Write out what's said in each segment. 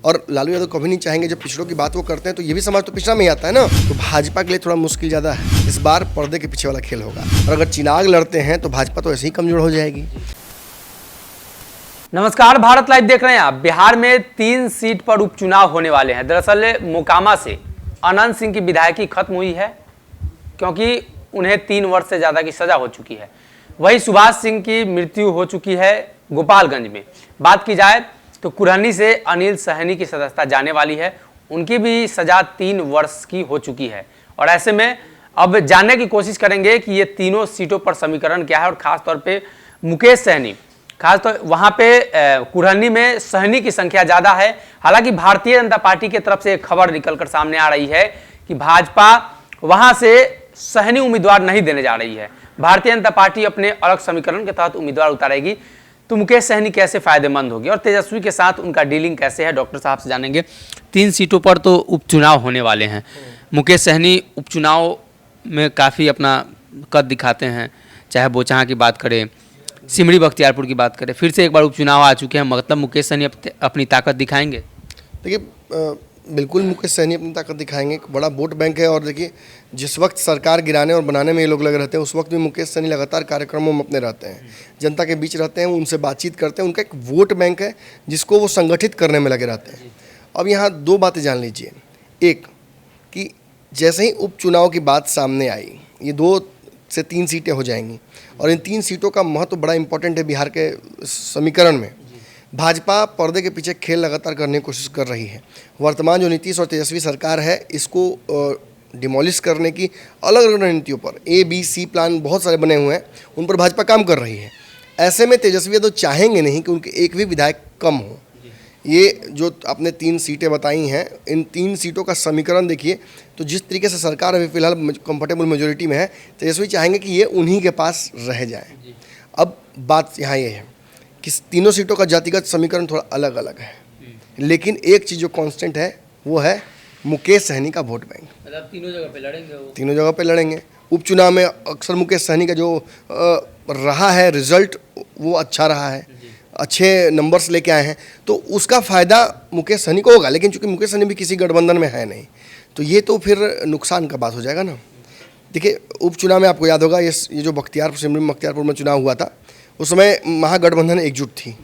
और लालू यादव कभी नहीं चाहेंगे जब पिछड़ों की बात वो करते हैं तो ये भी समाज तो पिछड़ा में ही आता है ना। तो भाजपा के लिए थोड़ा मुश्किल ज़्यादा है, इस बार पर्दे के पीछे वाला खेल होगा। और अगर चिराग लड़ते हैं तो भाजपा तो ऐसे ही कमजोर हो जाएगी। नमस्कार, भारत लाइव देख रहे हैं आप। बिहार में 3 सीट पर उपचुनाव होने वाले हैं। दरअसल मोकामा से अनंत सिंह की विधायकी खत्म हुई है क्योंकि उन्हें 3 वर्ष से ज़्यादा की सजा हो चुकी है। वही सुभाष सिंह की मृत्यु हो चुकी है गोपालगंज में। बात की जाए तो कुरहनी से अनिल सहनी की सदस्यता जाने वाली है, उनकी भी सजा 3 वर्ष की हो चुकी है। और ऐसे में अब जानने की कोशिश करेंगे कि ये तीनों सीटों पर समीकरण क्या है। और खासतौर पे मुकेश सहनी, खासतौर वहाँ पे कुरहनी में सहनी की संख्या ज़्यादा है। हालांकि भारतीय जनता पार्टी की तरफ से एक खबर निकलकर सामने आ रही है कि भाजपा वहाँ से सहनी उम्मीदवार नहीं देने जा रही है। भारतीय जनता पार्टी अपने अलग समीकरण के तहत उम्मीदवार उतारेगी। तो मुकेश सहनी कैसे फायदेमंद होगी और तेजस्वी के साथ उनका डीलिंग कैसे है, डॉक्टर साहब से जानेंगे। 3 सीटों पर तो उपचुनाव होने वाले हैं। मुकेश सहनी उपचुनाव में काफ़ी अपना कद दिखाते हैं, चाहे बोचहा की बात करें, सिमरी बख्तियारपुर की बात करें। फिर से एक बार उपचुनाव आ चुके हैं, मतलब मुकेश सहनी अपनी ताकत दिखाएंगे। देखिए बिल्कुल मुकेश सहनी अपनी ताकत दिखाएंगे। एक बड़ा वोट बैंक है। और देखिए जिस वक्त सरकार गिराने और बनाने में ये लोग लगे रहते हैं उस वक्त भी मुकेश सहनी लगातार कार्यक्रमों में अपने रहते हैं, जनता के बीच रहते हैं, उनसे बातचीत करते हैं। उनका एक वोट बैंक है जिसको वो संगठित करने में लगे रहते हैं। अब यहाँ 2 बातें जान लीजिए। एक कि जैसे ही उपचुनाव की बात सामने आई, ये 2 से 3 सीटें हो जाएंगी और इन 3 सीटों का महत्व बड़ा इंपॉर्टेंट है बिहार के समीकरण में। भाजपा पर्दे के पीछे खेल लगातार करने की कोशिश कर रही है। वर्तमान जो नीतीश और तेजस्वी सरकार है इसको डिमोलिश करने की अलग अलग रणनीतियों पर ABC प्लान बहुत सारे बने हुए हैं, उन पर भाजपा काम कर रही है। ऐसे में तेजस्वी यादव चाहेंगे नहीं कि उनके एक भी विधायक कम हो। ये जो आपने 3 सीटें बताई हैं, इन 3 सीटों का समीकरण देखिए तो जिस तरीके से सरकार अभी फिलहाल कंफर्टेबल मेजोरिटी में है, तेजस्वी चाहेंगे कि ये उन्हीं के पास रह जाए। अब बात यहाँ ये है कि तीनों सीटों का जातिगत समीकरण थोड़ा अलग अलग है, लेकिन एक चीज़ जो कांस्टेंट है वो है मुकेश सहनी का वोट बैंक। मतलब तीनों जगह पे लड़ेंगे वो। तीनों जगह पे लड़ेंगे। उपचुनाव में अक्सर मुकेश सहनी का जो रहा है रिजल्ट वो अच्छा रहा है, अच्छे नंबर्स लेके आए हैं, तो उसका फ़ायदा मुकेश सहनी को होगा। लेकिन चूंकि मुकेश सहनी भी किसी गठबंधन में है नहीं, तो ये तो फिर नुकसान का बात हो जाएगा ना। देखिए उपचुनाव में आपको याद होगा ये जो सिमरी बख्तियारपुर में चुनाव हुआ था, उस समय महागठबंधन एकजुट थी,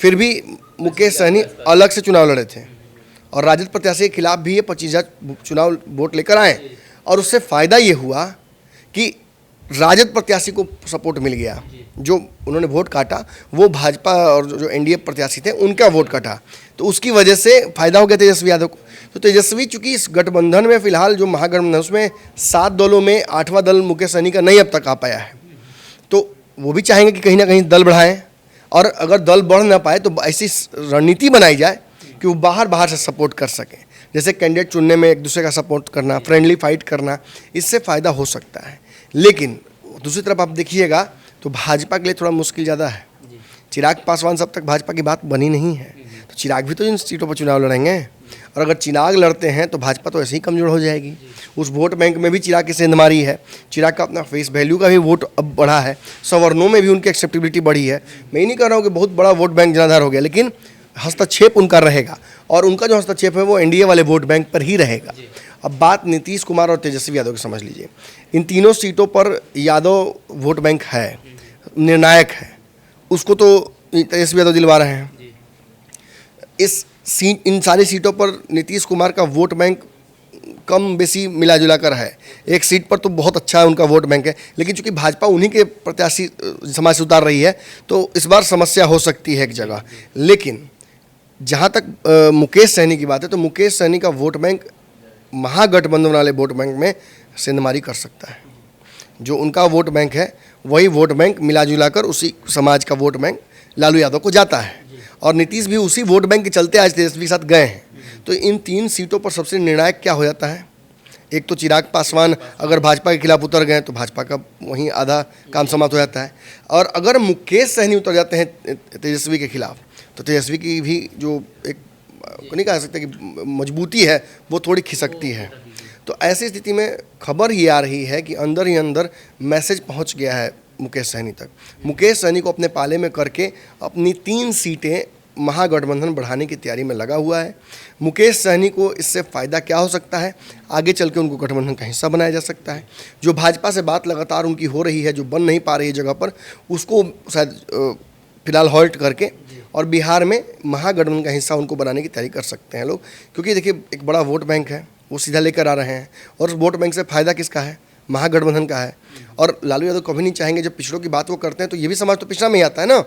फिर भी मुकेश सहनी अलग से चुनाव लड़े थे और राजद प्रत्याशी के खिलाफ भी ये 25,000 चुनाव वोट लेकर आए। और उससे फ़ायदा ये हुआ कि राजद प्रत्याशी को सपोर्ट मिल गया, जो उन्होंने वोट काटा वो भाजपा और जो NDA प्रत्याशी थे उनका वोट काटा, तो उसकी वजह से फ़ायदा हो गया तेजस्वी यादव को। तो तेजस्वी चूँकि इस गठबंधन में फिलहाल जो महागठबंधन उसमें 7 दलों में 8वां दल मुकेश सहनी का नहीं अब तक आ पाया है, तो वो भी चाहेंगे कि कहीं ना कहीं दल बढ़ाएं। और अगर दल बढ़ ना पाए तो ऐसी रणनीति बनाई जाए कि वो बाहर से सपोर्ट कर सकें, जैसे कैंडिडेट चुनने में एक दूसरे का सपोर्ट करना, फ्रेंडली फाइट करना, इससे फ़ायदा हो सकता है। लेकिन दूसरी तरफ आप देखिएगा तो भाजपा के लिए थोड़ा मुश्किल ज़्यादा है। चिराग पासवान सब तक भाजपा की बात बनी नहीं है, तो चिराग भी तो इन सीटों पर चुनाव लड़ेंगे। और अगर चिराग लड़ते हैं तो भाजपा तो ऐसे ही कमज़ोर हो जाएगी। उस वोट बैंक में भी चिराग की सेंधमारी है, चिराग का अपना फेस वैल्यू का भी वोट अब बढ़ा है, सवर्णों में भी उनकी एक्सेप्टेबिलिटी बढ़ी है। मैं ये नहीं कह रहा हूँ कि बहुत बड़ा वोट बैंक जनाधार हो गया, लेकिन हस्तक्षेप उनका रहेगा और उनका जो हस्तक्षेप है वो NDA वाले वोट बैंक पर ही रहेगा। अब बात नीतीश कुमार और तेजस्वी यादव की समझ लीजिए। इन तीनों सीटों पर यादव वोट बैंक है, निर्णायक है, उसको तो तेजस्वी यादव दिलवा रहे हैं। इन सारी सीटों पर नीतीश कुमार का वोट बैंक कम बेसी मिला जुला कर है। एक सीट पर तो बहुत अच्छा है उनका वोट बैंक है, लेकिन चूंकि भाजपा उन्हीं के प्रत्याशी समाज से उतार रही है तो इस बार समस्या हो सकती है एक जगह। लेकिन जहाँ तक मुकेश सहनी की बात है तो मुकेश सहनी का वोट बैंक महागठबंधन वाले वोट बैंक में सेंधमारी कर सकता है। जो उनका वोट बैंक है वही वोट बैंक मिला जुला कर उसी समाज का वोट बैंक लालू यादव को जाता है और नीतीश भी उसी वोट बैंक के चलते आज तेजस्वी के साथ गए हैं। तो इन 3 सीटों पर सबसे निर्णायक क्या हो जाता है? एक तो चिराग पासवान अगर भाजपा के खिलाफ उतर गए तो भाजपा का वहीं आधा काम समाप्त हो जाता है, और अगर मुकेश सहनी उतर जाते हैं तेजस्वी के खिलाफ तो तेजस्वी की भी जो एक नहीं कह सकते कि मजबूती है वो थोड़ी खिसकती है। तो ऐसी स्थिति में खबर ये आ रही है कि अंदर ही अंदर मैसेज पहुंच गया है मुकेश सहनी तक। मुकेश सहनी को अपने पाले में करके अपनी 3 सीटें महागठबंधन बढ़ाने की तैयारी में लगा हुआ है। मुकेश सहनी को इससे फ़ायदा क्या हो सकता है, आगे चल के उनको गठबंधन का हिस्सा बनाया जा सकता है। जो भाजपा से बात लगातार उनकी हो रही है, जो बन नहीं पा रही है जगह पर, उसको शायद फिलहाल हॉल्ट करके और बिहार में महागठबंधन का हिस्सा उनको बनाने की तैयारी कर सकते हैं लोग। क्योंकि देखिए एक बड़ा वोट बैंक है, वो सीधा लेकर आ रहे हैं, और उस वोट बैंक से फ़ायदा किसका है, महागठबंधन का है। और लालू यादव कभी नहीं चाहेंगे, जब पिछड़ों की बात वो करते हैं तो ये भी समाज तो पिछड़ा में ही आता है ना।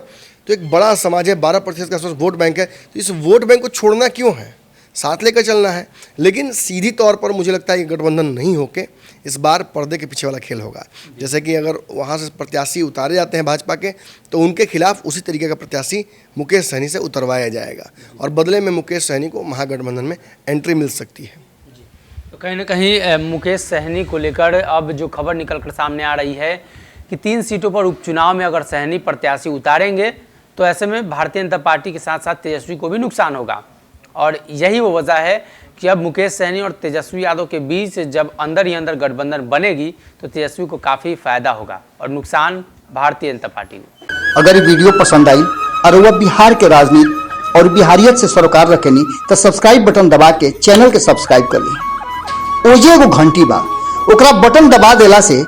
तो एक बड़ा समाज है, 12% के आसपास वोट बैंक है, तो इस वोट बैंक को छोड़ना क्यों है, साथ लेकर चलना है। लेकिन सीधी तौर पर मुझे लगता है कि गठबंधन नहीं होके इस बार पर्दे के पीछे वाला खेल होगा। जैसे कि अगर वहाँ से प्रत्याशी उतारे जाते हैं भाजपा के, तो उनके खिलाफ उसी तरीके का प्रत्याशी मुकेश सहनी से उतरवाया जाएगा, और बदले में मुकेश सहनी को महागठबंधन में एंट्री मिल सकती है। तो कहीं ना कहीं मुकेश सहनी को लेकर अब जो खबर निकलकर सामने आ रही है कि 3 सीटों पर उपचुनाव में अगर सहनी प्रत्याशी उतारेंगे तो ऐसे में भारतीय जनता पार्टी के साथ साथ तेजस्वी को भी नुकसान होगा। और यही वो वजह है कि अब मुकेश सहनी और तेजस्वी यादव के बीच जब अंदर ही अंदर गठबंधन बनेगी तो तेजस्वी को काफ़ी फायदा होगा और नुकसान भारतीय जनता पार्टी को। अगर ये वीडियो पसंद आई और वह बिहार के राजनीति और बिहारियत से सरोकार रखेनी तो सब्सक्राइब बटन दबा के चैनल के सब्सक्राइब कर ली। ओजे एगो घंटी बा, ओकरा बटन दबा देला से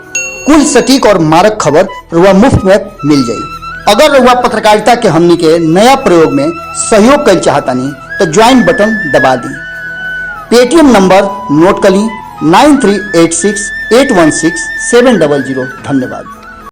कुल सटीक और मारक खबर रुआ मुफ्त में मिल जाई। अगर रुआ पत्रकारिता के हमनी के नया प्रयोग में सहयोग कर चाहतानी तो ज्वाइन बटन दबा दी। पेटीएम नंबर नोट कर ली 9386816700। धन्यवाद।